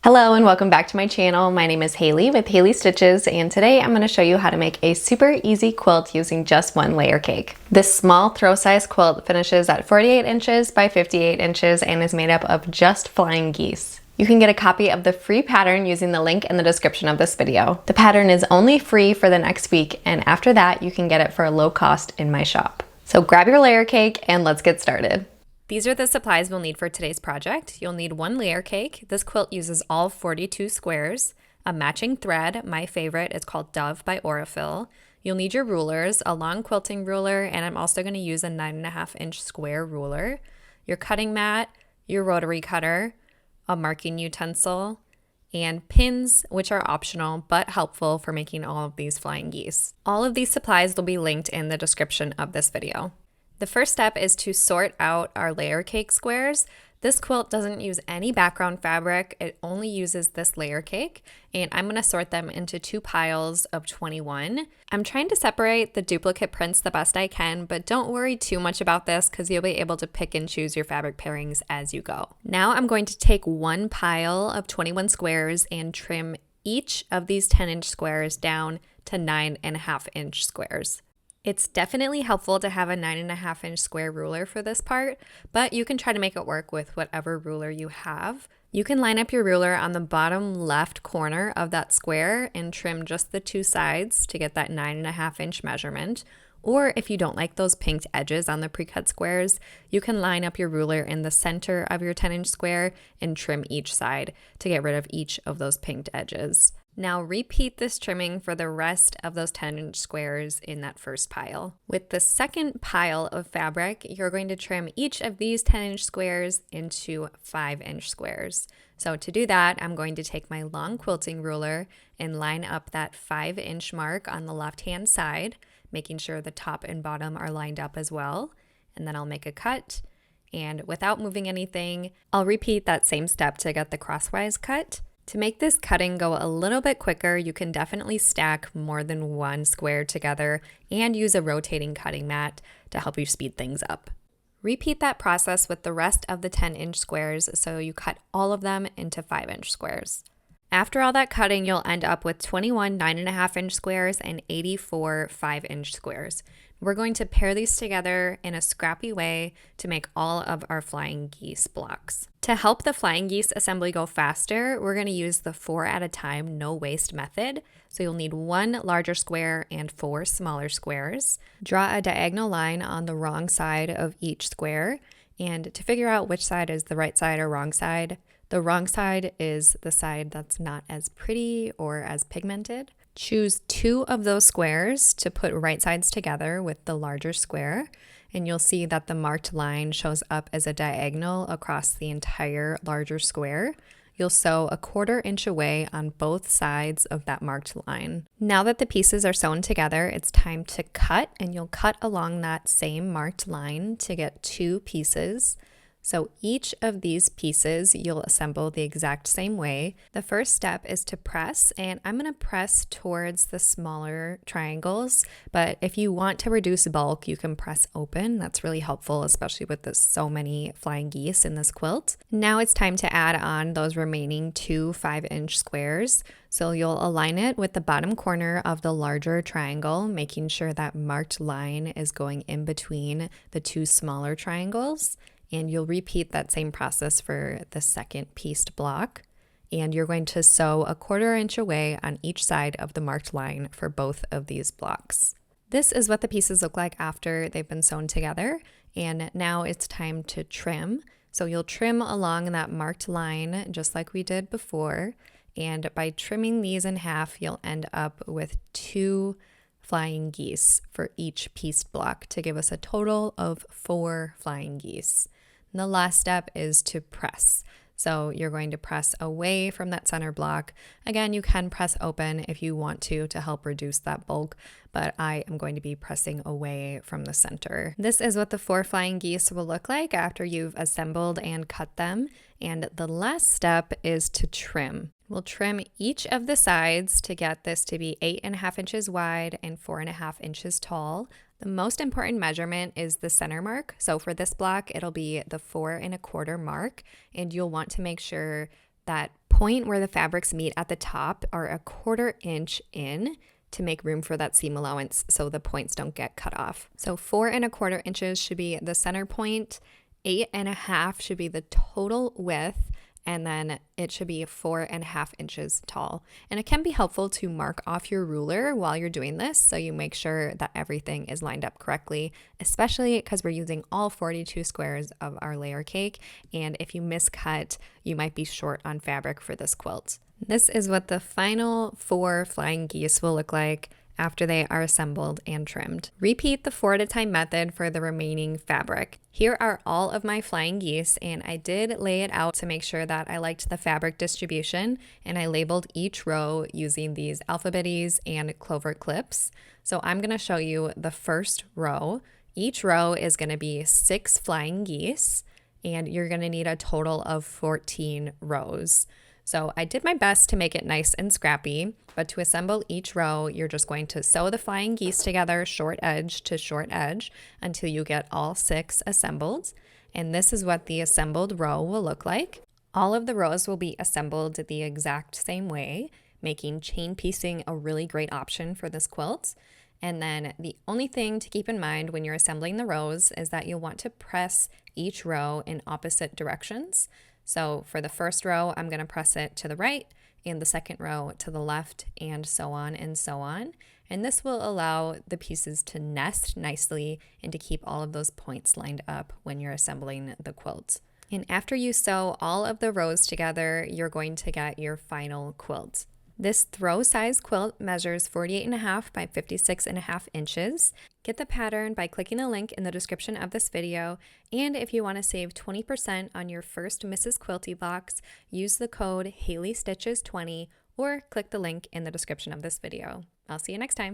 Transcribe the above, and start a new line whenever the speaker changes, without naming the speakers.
Hello and welcome back to my channel. My name is Haley with Haley Stitches, and today I'm going to show you how to make a super easy quilt using just one layer cake. This small throw size quilt finishes at 48 inches by 58 inches and is made up of just flying geese. You can get a copy of the free pattern using the link in the description of this video. The pattern is only free for the next week, and after that you can get it for a low cost in my shop. So grab your layer cake and let's get started. These are the supplies we'll need for today's project. You'll need one layer cake. This quilt uses all 42 squares, a matching thread. My favorite is called Dove by Aurifil. You'll need your rulers, a long quilting ruler, and I'm also going to use a 9.5-inch square ruler, your cutting mat, your rotary cutter, a marking utensil, and pins, which are optional but helpful for making all of these flying geese. All of these supplies will be linked in the description of this video. The first step is to sort out our layer cake squares. This quilt doesn't use any background fabric, it only uses this layer cake, and I'm going to sort them into two piles of 21. I'm trying to separate the duplicate prints the best I can, but don't worry too much about this because you'll be able to pick and choose your fabric pairings as you go. Now I'm going to take one pile of 21 squares and trim each of these 10-inch squares down to 9.5-inch squares. It's definitely helpful to have a 9.5-inch square ruler for this part, but you can try to make it work with whatever ruler you have. You can line up your ruler on the bottom left corner of that square and trim just the two sides to get that 9.5-inch measurement. Or if you don't like those pinked edges on the pre-cut squares, you can line up your ruler in the center of your 10-inch square and trim each side to get rid of each of those pinked edges. Now repeat this trimming for the rest of those 10-inch squares in that first pile. With the second pile of fabric, you're going to trim each of these 10-inch squares into 5-inch squares. So to do that, I'm going to take my long quilting ruler and line up that 5-inch mark on the left-hand side, making sure the top and bottom are lined up as well. And then I'll make a cut, and without moving anything, I'll repeat that same step to get the crosswise cut. To make this cutting go a little bit quicker, you can definitely stack more than one square together and use a rotating cutting mat to help you speed things up. Repeat that process with the rest of the 10-inch squares so you cut all of them into 5-inch squares. After all that cutting, you'll end up with 21 9.5-inch squares and 84 5-inch squares. We're going to pair these together in a scrappy way to make all of our flying geese blocks. To help the flying geese assembly go faster, we're going to use the 4 at a time no waste method. So you'll need one larger square and 4 smaller squares. Draw a diagonal line on the wrong side of each square, and to figure out which side is the right side or wrong side, the wrong side is the side that's not as pretty or as pigmented. Choose 2 of those squares to put right sides together with the larger square, and you'll see that the marked line shows up as a diagonal across the entire larger square. You'll sew a 1/4 inch away on both sides of that marked line. Now that the pieces are sewn together, it's time to cut, and you'll cut along that same marked line to get 2 pieces. So each of these pieces you'll assemble the exact same way. The first step is to press, and I'm going to press towards the smaller triangles, but if you want to reduce bulk, you can press open. That's really helpful, especially with so many flying geese in this quilt. Now it's time to add on those remaining 2 5-inch squares. So you'll align it with the bottom corner of the larger triangle, making sure that marked line is going in between the 2 smaller triangles. And you'll repeat that same process for the second pieced block. And you're going to sew a 1/4 inch away on each side of the marked line for both of these blocks. This is what the pieces look like after they've been sewn together. And now it's time to trim. So you'll trim along that marked line just like we did before. And by trimming these in half, you'll end up with 2 flying geese for each pieced block to give us a total of 4 flying geese. And the last step is to press. So you're going to press away from that center block. Again, you can press open if you want to help reduce that bulk, but I am going to be pressing away from the center. This is what the 4 flying geese will look like after you've assembled and cut them. And the last step is to trim. We'll trim each of the sides to get this to be 8.5 inches wide and 4.5 inches tall. The most important measurement is the center mark. So for this block, it'll be the 4 1/4 mark, and you'll want to make sure that point where the fabrics meet at the top are a 1/4 inch in to make room for that seam allowance so the points don't get cut off. So 4 1/4 inches should be the center point, 8 1/2 should be the total width, and then it should be 4 1/2 inches tall. And it can be helpful to mark off your ruler while you're doing this so you make sure that everything is lined up correctly, especially because we're using all 42 squares of our layer cake. And if you miscut, you might be short on fabric for this quilt. This is what the final 4 flying geese will look like after they are assembled and trimmed. Repeat the 4 at a time method for the remaining fabric. Here are all of my flying geese, and I did lay it out to make sure that I liked the fabric distribution, and I labeled each row using these alphabetties and clover clips. So I'm gonna show you the first row. Each row is gonna be 6 flying geese, and you're gonna need a total of 14 rows. So I did my best to make it nice and scrappy, but to assemble each row, you're just going to sew the flying geese together short edge to short edge until you get all 6 assembled. And this is what the assembled row will look like. All of the rows will be assembled the exact same way, making chain piecing a really great option for this quilt. And then the only thing to keep in mind when you're assembling the rows is that you'll want to press each row in opposite directions. So for the first row, I'm going to press it to the right, and the second row to the left, and so on and so on. And this will allow the pieces to nest nicely and to keep all of those points lined up when you're assembling the quilt. And after you sew all of the rows together, you're going to get your final quilt. This throw size quilt measures 48.5 by 56.5 inches. Get the pattern by clicking the link in the description of this video. And if you want to save 20% on your first Mrs. Quilty box, use the code HaleyStitches20 or click the link in the description of this video. I'll see you next time.